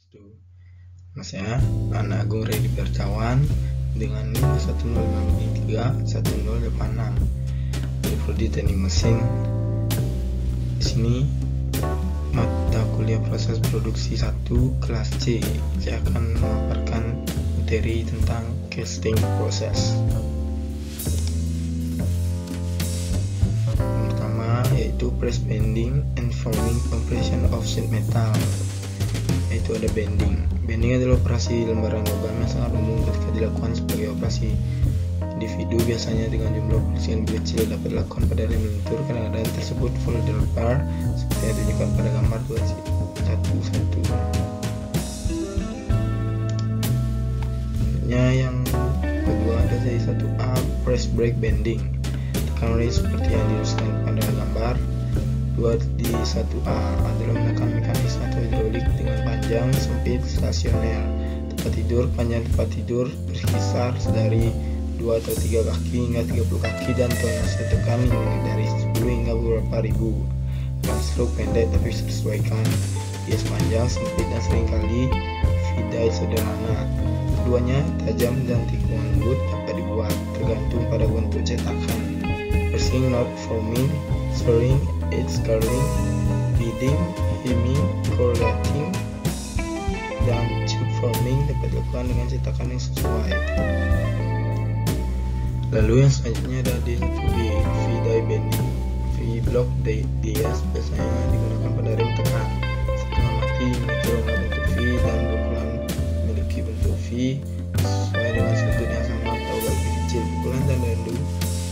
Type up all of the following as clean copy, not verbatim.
Swastiastu. Nama saya Ana Agung Redi Bertawan dengan NIM 105531086 dari Prodi Teknik Mesin. Di sini mata kuliah proses produksi 1 kelas C. Saya akan memaparkan materi tentang casting proses. Yang pertama yaitu press bending and forming compression of sheet metal. Yaitu ada bending. Bending adalah operasi lembaran logam yang sangat umum ketika dilakukan sebagai operasi individu, biasanya dengan jumlah produksi yang lebih kecil, dapat dilakukan pada rem lentur. Kadang-kadang tersebut folder bar seperti yang ditunjukkan pada gambar 2.1.1. Yang kedua ada dari 1A press brake bending. Tekan rem seperti yang dirumuskan pada gambar 2D1A adalah menekan mekanis atau hidrolik dengan panjang, sempit, stasioner. Tempat tidur, panjang tempat tidur berkisar dari 2 atau 3 kaki hingga 30 kaki dan tonase tekan dari 10 hingga beberapa ribu. Dalam stroke pendek tapi disesuaikan. Bias panjang, sempit dan seringkali vidai sederhana. Keduanya tajam dan tikungan but dapat dibuat tergantung pada bentuk cetakan. Pressing, not forming, spurring, edge curling, beading, hemming, correlating, dan tube forming dapat dilakukan dengan cetakan yang sesuai. Lalu yang selanjutnya ada D1B, V-die bending. V-block dies biasanya digunakan pada rem tekan setengah mati, memiliki bentuk V dan pukulan memiliki bentuk V sesuai dengan sudut yang sama atau lebih kecil. Pukulan dan dandu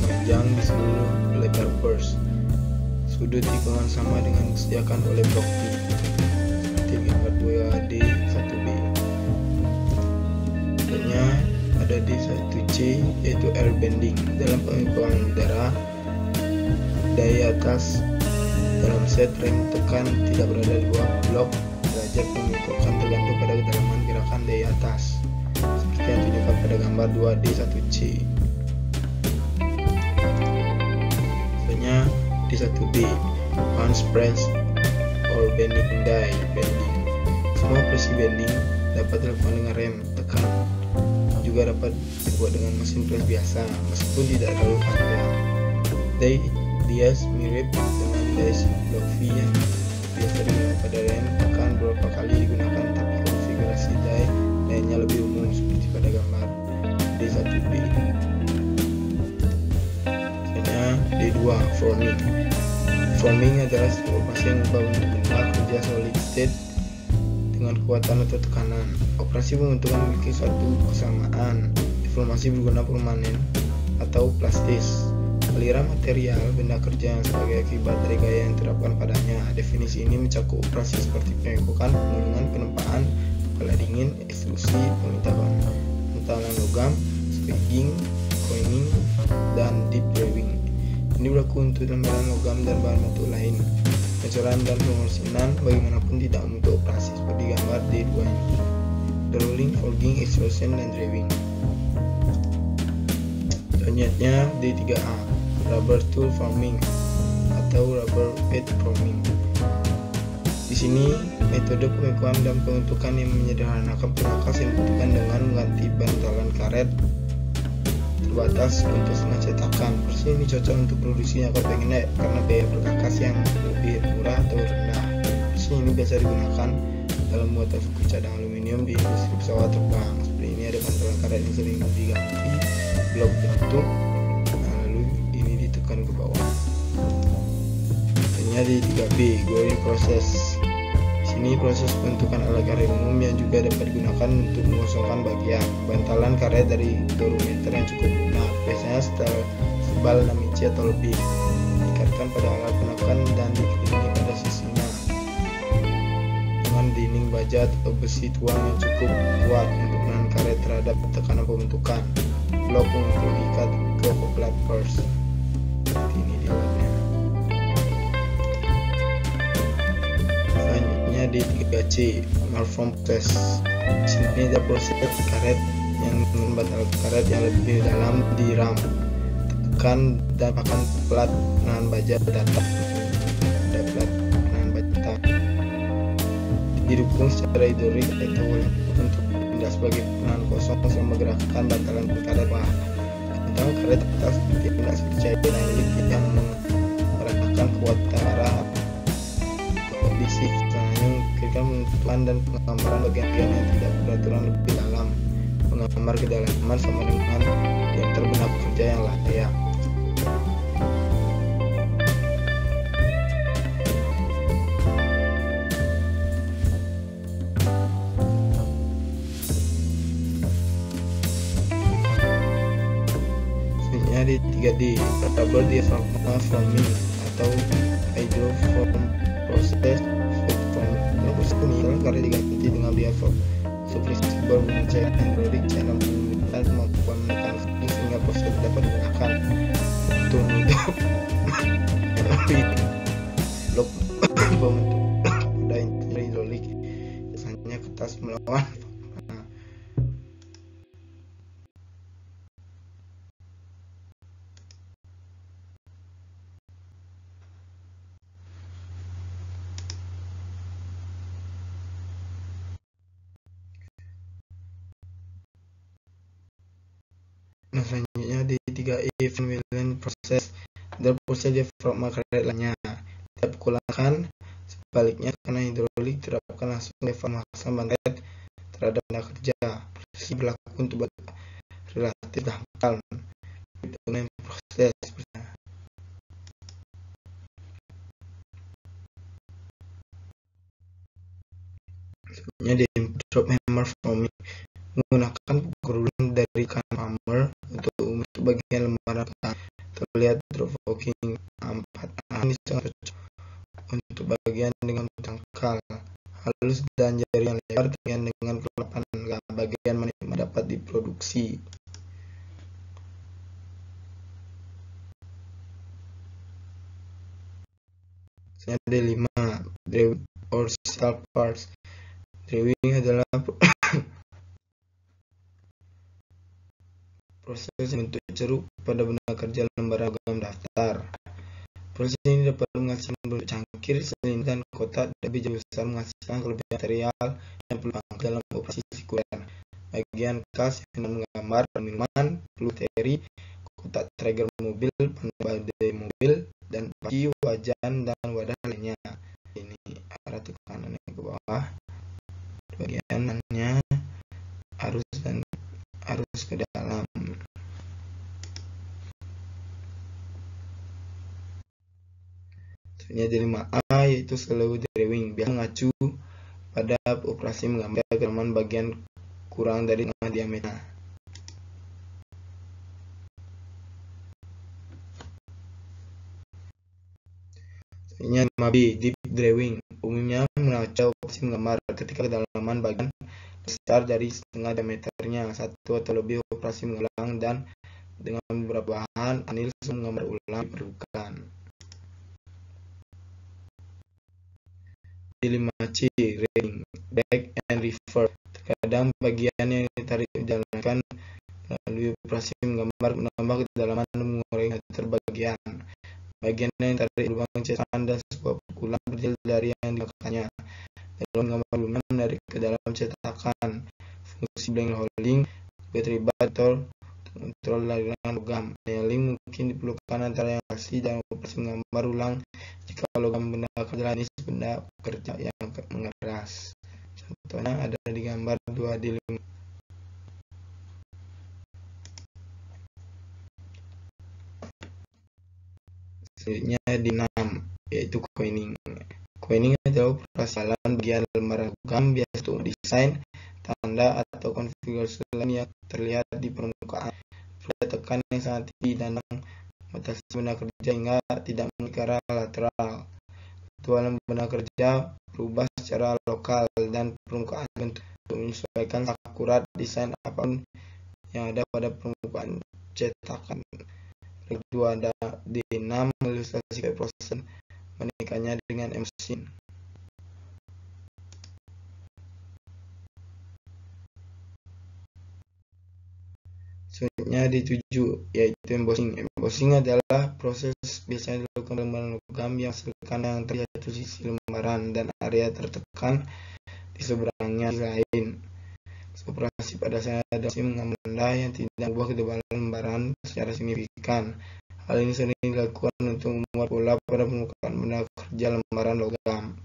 panjang di seluruh lebar burst. Sudut tikungan sama dengan disediakan oleh blok V seperti gambar 2D1B. Selanjutnya ada D1C yaitu air bending. Dalam pengukuran udara, daya atas dalam set rem tekan tidak berada di bawah blok derajat menentukan tergantung pada kedalaman gerakan daya atas seperti yang ditunjukkan pada gambar 2D1C. Selanjutnya D1B punch press or bending die bending. Semua operasi bending dapat dilakukan dengan rem tekan, juga dapat dibuat dengan mesin press biasa meskipun tidak terlalu panjang. Dies mirip dengan dies blok V yang biasa digunakan pada rem tekan beberapa kali digunakan, tapi konfigurasi die lainnya lebih umum seperti pada gambar D1B. Selanjutnya D2 forming. Forming adalah sebuah operasi yang mengubah bentuk benda kerja solid state dengan kekuatan atau tekanan. Operasi pembentukan memiliki suatu kesamaan. Deformasi berguna permanen atau plastis. Aliran material benda kerja yang sebagai akibat dari gaya yang diterapkan padanya. Definisi ini mencakup operasi seperti pengikokan, pengulungan, penempaan, kepala dingin, ekstrusi, pementalan logam, spaging, coining, dan deep drawing. Ini berlaku untuk lembaran logam dan bahan bentuk lain. Pencoran dan pemursinan bagaimanapun tidak untuk operasi seperti gambar D2 ini. Drawing, forging, extrusion, dan drawing. Selanjutnya D3A rubber tool forming atau rubber pad forming. Di sini metode pengikuan dan pembentukan yang menyederhanakan perkakas yang dibutuhkan dengan mengganti bantalan karet terbatas untuk setengah cetakan. Proses ini cocok untuk produksi jangka pendek karena biaya perkakas yang lebih murah atau rendah. Proses ini biasa digunakan dalam membuat suku cadang aluminium di industri pesawat terbang. Seperti ini ada bantalan karet yang sering diganti blok bentuk, lalu ini ditekan ke bawah. Selanjutnya di 3B growing process. Ini proses pembentukan alat karet umum yang juga dapat digunakan untuk mengosongkan bagian bantalan karet dari meter yang cukup lunak, biasanya sebal 6 inci atau lebih, diikatkan pada alat penekan dan dikelilingi pada sisinya dengan dinding baja atau besi tuang yang cukup kuat untuk menahan karet terhadap tekanan pembentukan. Blok untuk diikat ke koplat purse seperti ini di alatnya. Di 3C malform press. Di sini ada proses karet yang membantal karet yang lebih dalam diram, tekan dan pakan plat penahan baja datar. Ada plat penahan baja. didukung secara hidrolik atau untuk pindah sebagai penahan kosong yang menggerakkan bantalan karet. Tentang karet atas tidak seperti cairan liquid yang mengerahkan kekuatan arah bisik, hanya memungkinkan penentuan dan penggambaran bagian-bagian yang tidak beraturan lebih dalam, menggambar kedalaman sama dengan diantar benang kerja yang layak. Di 3D rubber diaphragma forming atau hydroform proses. Proses ini karena diganti dengan diaphragma submersible mencari hidrolik cara menggunakan kemampuan mekanik sehingga proses dapat digunakan untuk menutup blok pembentuk pada interior hidrolik, biasanya kertas melawan. Nah, selanjutnya di 3E Van Willen proses adalah proses diafragma karet lainnya tidak dikulangkan. Sebaliknya, karena hidrolik diterapkan langsung deformasi karet terhadap benda kerja. Proses ini berlaku untuk relatif dangkal dengan proses. Selanjutnya di drop hammer forming menggunakan pukul dari kanan hammer untuk bagian lembaran terlihat drop forking 4. Ini sangat cocok untuk bagian dengan dangkal halus dan jari yang lebar dengan kelapan bagian mana dapat diproduksi. Ada 5 drawing or style parts. Drawing adalah proses bentuk ceruk pada benda kerja lembaran logam datar. Proses ini dapat menghasilkan bentuk cangkir, silinder, dan kotak, dan bisa besar menghasilkan kelebihan material yang perlu dalam operasi sekuler. Bagian kas yang menggambar minuman, peluteri, kotak trigger mobil, pandai mobil, dan panci, wajan, dan wadah lainnya. Ini arah tekanan yang ke bawah. Bagiannya arus dan arus ke dalam. Selanjutnya dari 5A yaitu slow drawing, biasa mengacu pada operasi menggambar kedalaman bagian kurang dari diameter. Selanjutnya 5B deep drawing, umumnya mengacu operasi menggambar ketika kedalaman bagian besar dari setengah diameternya, satu atau lebih operasi mengulang dan dengan beberapa bahan anil menggambar ulang diperlukan. Di 5C ring back and reverse, terkadang bagian yang ditarik dijalankan melalui operasi menggambar menambah kedalaman dan mengurangi diameter bagian. Bagian yang ditarik lubang cetakan dan sebuah pukulan berdiri dari yang digunakannya dalam menggambar lubang menarik ke dalam cetakan. Fungsi blank holding juga terlibat atau kontrol aliran logam. Nailing mungkin diperlukan antara yang asli dan operasi menggambar ulang jika logam benda kerja jenis benda kerja yang mengeras. Contohnya ada di gambar 2 di 5. Selanjutnya di 6 yaitu coining. Coining adalah operasi bagian lembaran logam biasa untuk desain, tanda atau konfigurasi lain yang terlihat di permukaan. Tekan yang sangat tinggi dan membatasi benda kerja hingga tidak memiliki arah lateral. Ketualan benda kerja berubah secara lokal dan permukaan bentuk untuk menyesuaikan akurat desain apapun yang ada pada permukaan cetakan. Kedua ada D6 mengilustrasikan proses menikahnya dengan mesin. Selanjutnya di 7 yaitu embossing. Embossing adalah proses biasanya dilakukan lembaran logam yang menghasilkan yang terlihat di sisi lembaran dan area tertekan di seberangnya lain. Operasi pada saya ada menambah yang tidak mengubah ketebalan lembaran secara signifikan. Hal ini sering dilakukan untuk membuat pola pada permukaan benda kerja lembaran logam.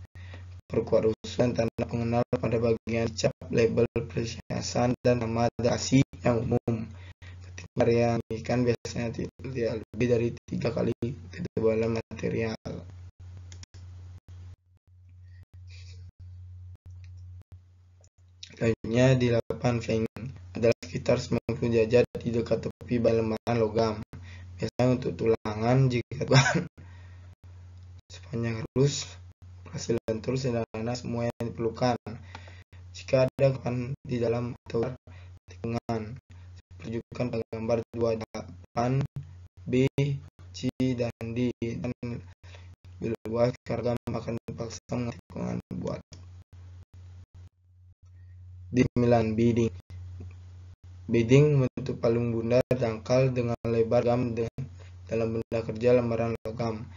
Perkuat usulan tanda pengenal pada bagian cap, label perhiasan, dan nama dasi yang umum. Ketika karya ikan biasanya tidak lebih dari 3 kali ketebalan material. Selanjutnya di 8 flanking adalah sekitar 90 derajat di dekat tepi lembaran logam. Biasanya untuk tulangan jika tuan sepanjang halus, operasi lentur sederhana semua yang diperlukan. Jika ada kepan di dalam atau tikungan, pertunjukan pada gambar 28 B, C, dan D, dan bila luas kargam akan dipaksa mengenai tikungan buat. Di 9 beading. Beading membentuk palung bundar dangkal dengan lebar gam dalam benda kerja lembaran logam.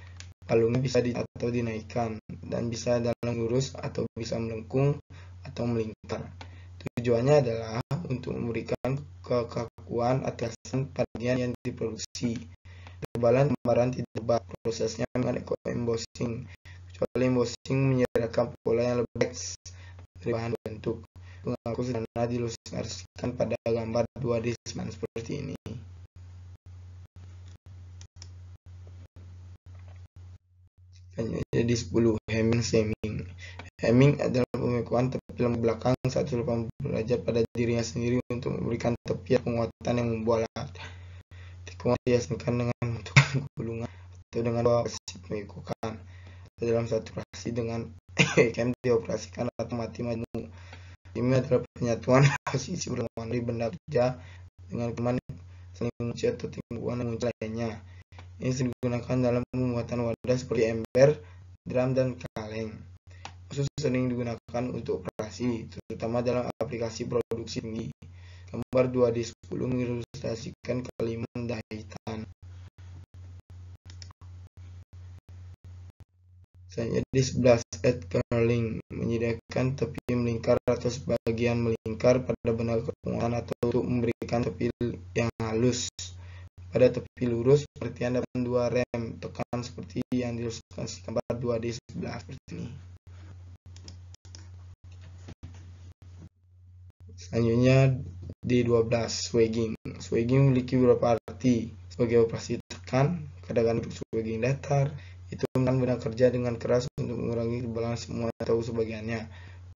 Palungnya bisa atau dinaikkan dan bisa dalam lurus atau bisa melengkung atau melingkar. Tujuannya adalah untuk memberikan kekakuan atasan bagian yang diproduksi. Ketebalan lembaran tidak berubah. Prosesnya dengan embossing. Kecuali embossing menyediakan pola yang lebih dari bahan bentuk. Mengaku sederhana diilustrasikan pada gambar 2D seperti ini. Jadi 10 hemming. Hemming adalah pemekuan tepi lembar belakang 180 derajat pada dirinya sendiri untuk memberikan tepi penguatan yang membuat tikungan dihasilkan dengan membentukkan gulungan atau dengan operasi pemekukan. Dalam satu operasi dengan cam dioperasikan atau mati maju. Ini adalah penyatuan posisi berlawanan dari benda kerja dengan keman saling mengunci atau tingguan yang muncul lainnya. Ini sering digunakan dalam pembuatan wadah seperti ember, drum, dan kaleng. Khusus sering digunakan untuk operasi, terutama dalam aplikasi produksi tinggi. Gambar 2D10 mengilustrasikan kalimat jahitan. Selanjutnya di 11 edge curling menyediakan tepi melingkar atau sebagian melingkar pada benda kepungan atau untuk memberikan tepi yang halus pada tepi lurus seperti yang dapat 2 rem tekan seperti yang diilustrasikan gambar 2D11 seperti ini. Selanjutnya di 12 swagging. Swagging memiliki beberapa arti. Sebagai operasi tekan, kadang-kadang untuk swagging datar itu menekan benda kerja dengan keras untuk mengurangi ketebalan semua atau sebagiannya,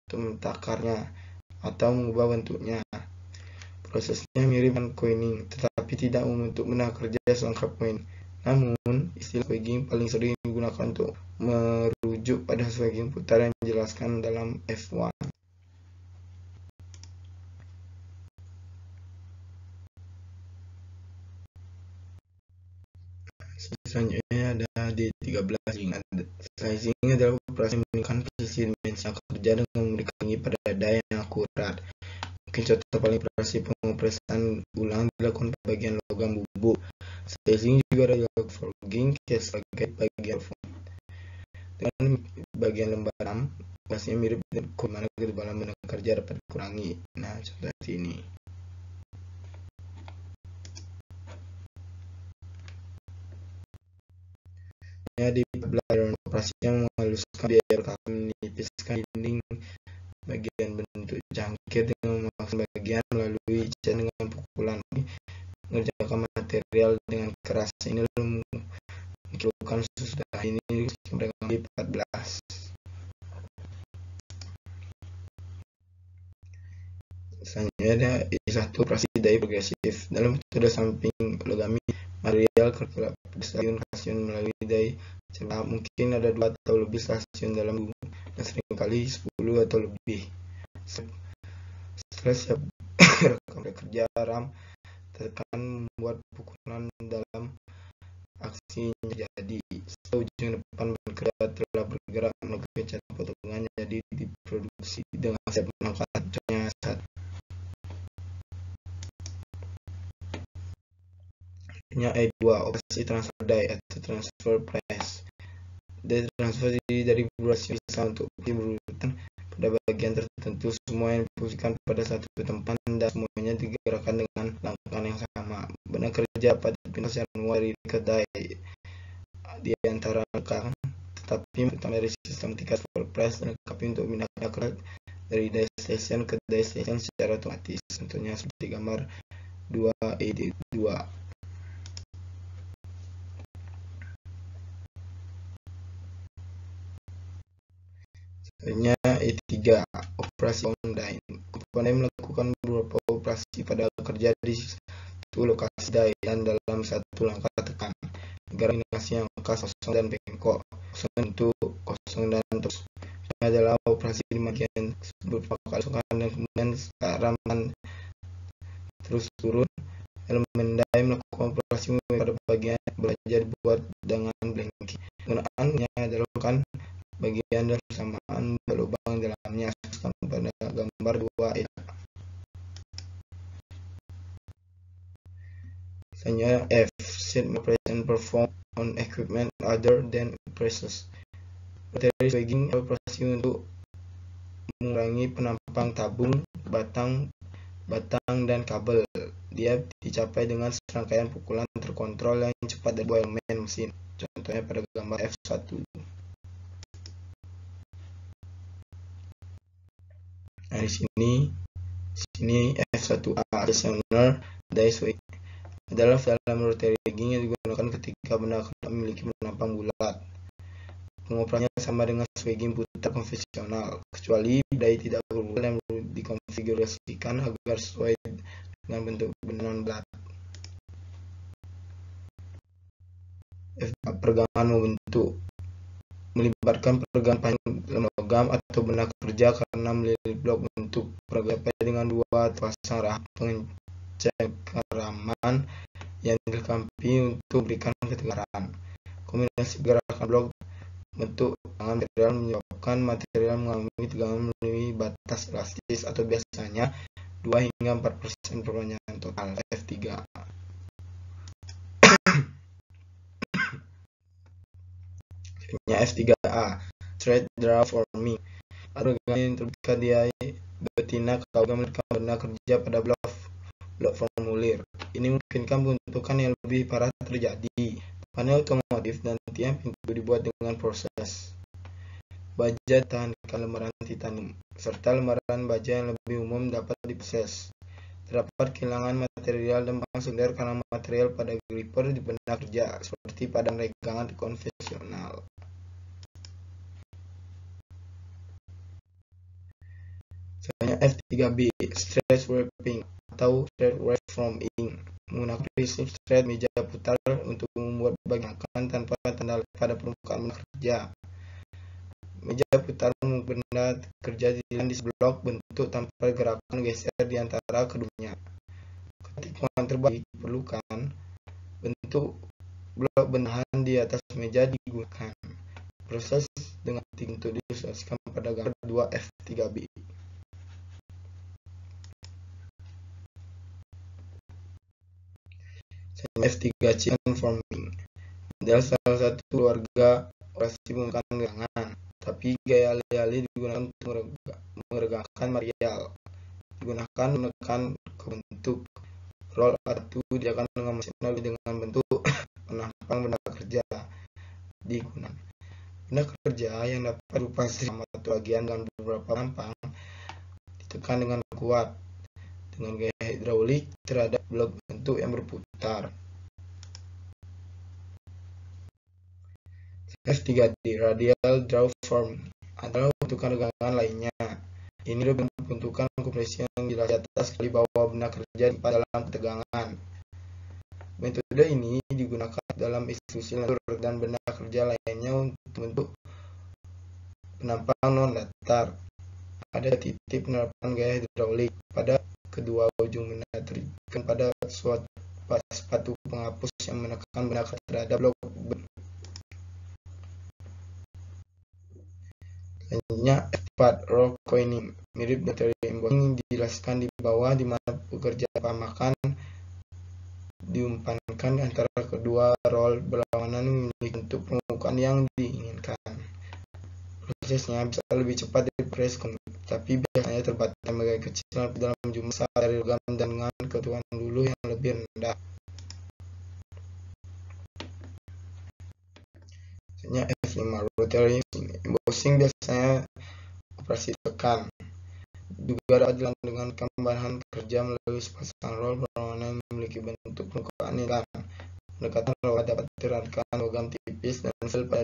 untuk mentakarnya atau mengubah bentuknya. Prosesnya mirip dengan coining, tetapi tidak membentuk benda kerja selengkap coin. Namun, istilah swagging paling sering digunakan untuk merujuk pada swagging putar yang dijelaskan dalam F1. Selanjutnya ada di 13 slicing adalah operasi meningkatkan presisi dimensi kerja dengan memberikan tinggi pada dada yang akurat. Mungkin contoh paling operasi pengoperasian ulang dilakukan pada bagian logam bubuk. Slicing juga ada dilakukan forging sebagai bagian dengan bagian lembaran. Operasinya mirip dengan bagaimana ketebalan benda kerja dapat dikurangi. Nah, contoh seperti ini. Di pelajaran operasi yang menghaluskan biar kami menipiskan dinding bagian bentuk jangkir dengan memaksa bagian melalui cat dengan pukulan, mengerjakan material dengan keras. Ini dilakukan sesudah ini di 14. Selanjutnya ada satu operasi dai progresif. Dalam metode samping logami material kerja stasiun melalui dai celah mungkin ada 2 atau lebih stasiun dalam dan seringkali 10 atau lebih. Setelah siap rekam kerja ram tekan membuat pukulan dalam aksi jadi. Setelah ujung depan bekerja telah bergerak menuju cat potongan jadi diproduksi dengan siap mengangkat contohnya saat E2 operasi transfer die atau transfer press. Dari transfer dari beberapa bisa untuk berurutan pada bagian tertentu. Semua yang dipusingkan pada satu tempat dan semuanya digerakkan dengan langkah yang sama. Benang kerja pada pintu Januari kedai di antara rekan, tetapi utama dari sistematika press lengkapi untuk memindahkan kerja dari die station ke die station secara otomatis. Contohnya seperti gambar 2ED2. Selanjutnya E3, operasi online. Komponen melakukan beberapa operasi pada kerja di satu lokasi die dan dalam satu langkah tekan. Negara kombinasi angka kosong dan bengkok, kosong untuk kosong dan terus. Ini adalah operasi di bagian beberapa kali kosongan dan kemudian sekarang terus turun. Elemen die melakukan operasi pada bagian belajar dibuat dengan blanking. Penggunaannya adalah kan bagian dan persamaan lubang dalamnya pada gambar 2 ya. Selanjutnya F, set operation perform on equipment other than presses. Materi swagging operasi untuk mengurangi penampang tabung, batang dan kabel. Dia dicapai dengan serangkaian pukulan terkontrol yang cepat dari sebuah elemen mesin. Contohnya pada gambar F1. Nah, di sini F1A stationer die swing adalah dalam rotary rigging yang digunakan ketika benda memiliki penampang bulat. Pengoperasiannya sama dengan swagging putar konvensional, kecuali die tidak berbulat dan dikonfigurasikan agar sesuai dengan bentuk benda non-bulat. Pergangan membentuk melibatkan pergangan panjang logam atau benda kerja karena melilit blok bentuk pergangan dengan dua pasang rah pencengkeraman yang dilengkapi untuk berikan ketegaran. Kombinasi gerakan blok bentuk tangan material menyebabkan material mengalami tegangan melalui batas elastis atau biasanya 2 hingga 4% perpanjangan total. F3. F3A, thread draw forming. Organ yang terdekat di betina kalau memberikan benda kerja pada blok formulir. Ini memungkinkan pembentukan yang lebih parah terjadi. Panel otomotif dan tiang pintu dibuat dengan proses baja tahankan lembaran titanium, serta lembaran baja yang lebih umum dapat diproses. Terdapat kehilangan material dan sekunder karena material pada gripper di benda kerja, seperti pada regangan konvensional. Selanjutnya F3B, stretch wrapping atau thread wrap forming. Menggunakan prinsip thread meja putar untuk membuat bagian tanpa tanda pada permukaan benda kerja. Meja putar benda kerja di blok bentuk tanpa gerakan geser di antara keduanya. Ketika terbalik diperlukan, bentuk blok bendahan di atas meja digunakan. Proses dengan untuk diilustrasikan pada gambar 2 F3B. F3C conforming adalah salah satu keluarga operasi pembukaan gerangan, tapi gaya alih-alih digunakan untuk meregangkan material. Digunakan menekan ke bentuk roll atau diakan dengan mesin dengan bentuk penampang benda kerja digunakan. Benda kerja yang dapat berupa sama satu bagian dengan beberapa penampang ditekan dengan kuat dengan gaya hidraulik terhadap blok bentuk yang berputar. F3D, radial draw form, adalah bentukan regangan lainnya. Ini adalah bentukan kompresi yang jelas di atas kali bawah benda kerja pada dalam ketegangan. Metode ini digunakan dalam institusi lentur dan benda kerja lainnya untuk bentuk penampang non-datar. Ada titik penerapan gaya hidraulik pada kedua ujung benda terikat pada suatu sepatu penghapus yang menekan benda terhadap blok. Selanjutnya F4 roll coining, mirip dari embossing dijelaskan di bawah, di mana pekerja pemakan diumpankan antara kedua roll berlawanan memiliki bentuk permukaan yang diinginkan. prosesnya bisa lebih cepat dari proses tapi biasanya terbatas bagian kecil dalam jumlah besar dari logam dengan kebutuhan dulu yang lebih rendah. Selanjutnya F5 rotary embossing biasanya operasi tekan. Juga dapat dilakukan dengan tambahan kerja melalui sepasang roll berwarna yang memiliki bentuk permukaan dan pendekatan logam dapat diterapkan logam tipis dan fil pada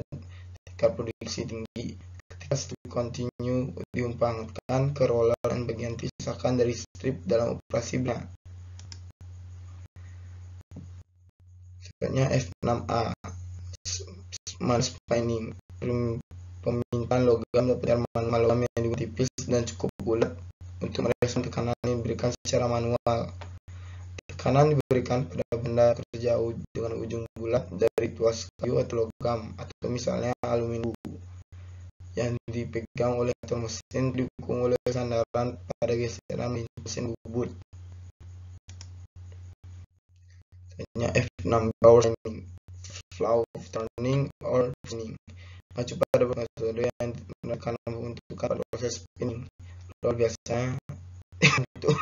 tingkat produksi tinggi. Ketika strip continue diumpangkan ke roller dan bagian pisahkan dari strip dalam operasi bina. Selanjutnya F6A smart spinning. Pemintaan logam dapat manual logam yang juga tipis dan cukup bulat untuk merespon tekanan yang diberikan secara manual. Tekanan diberikan pada benda kerja dengan ujung bulat dari tuas kayu atau logam atau misalnya aluminium yang dipegang oleh motor mesin didukung oleh sandaran pada geseran mesin bubut. Selanjutnya F6 power turning, flow turning or spinning. Mengacu pada metode yang menekan pembentukan proses spinning. Luar biasa untuk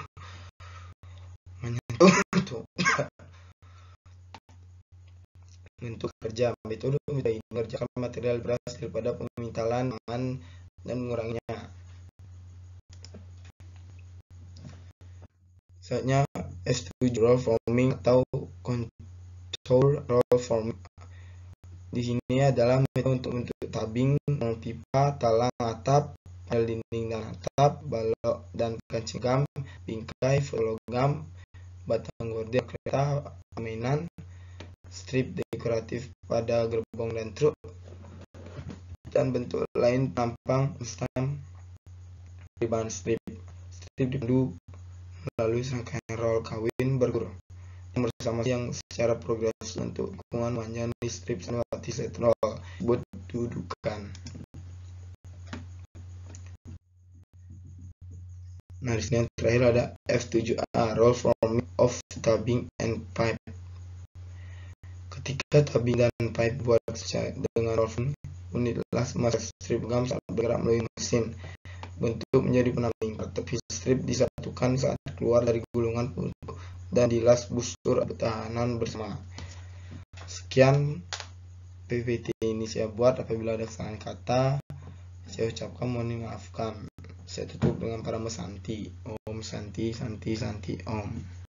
menyentuh bentuk kerja. Metode ini mengerjakan material beras daripada pemintalan aman dan menguranginya. Selanjutnya S7 roll forming atau contour roll forming. Di sini adalah metode untuk bentuk tabing, pipa, talang atap, panel dinding dan atap, balok dan kancing logam, bingkai, logam, batang gorden kereta, mainan, strip dekoratif pada gerbong dan truk, dan bentuk lain penampang instan dari bahan strip. Strip dipandu melalui serangkaian roll kawin berguru yang bersama yang secara progresif untuk dukungan panjang di strip melewati set roll buat dudukan. Nah, di sini yang terakhir ada F7A roll forming of tubbing and pipe. Ketika tubbing dan pipe buat dengan roll forming, unitlah masa strip logam saat bergerak melalui mesin bentuk menjadi penamping. Tepi strip disatukan saat keluar dari gulungan dan dilas busur pertahanan bersama. Sekian PPT ini saya buat. Apabila ada kesalahan kata, saya ucapkan mohon dimaafkan. Saya tutup dengan para mesanti. Om Santi Santi Santi Om.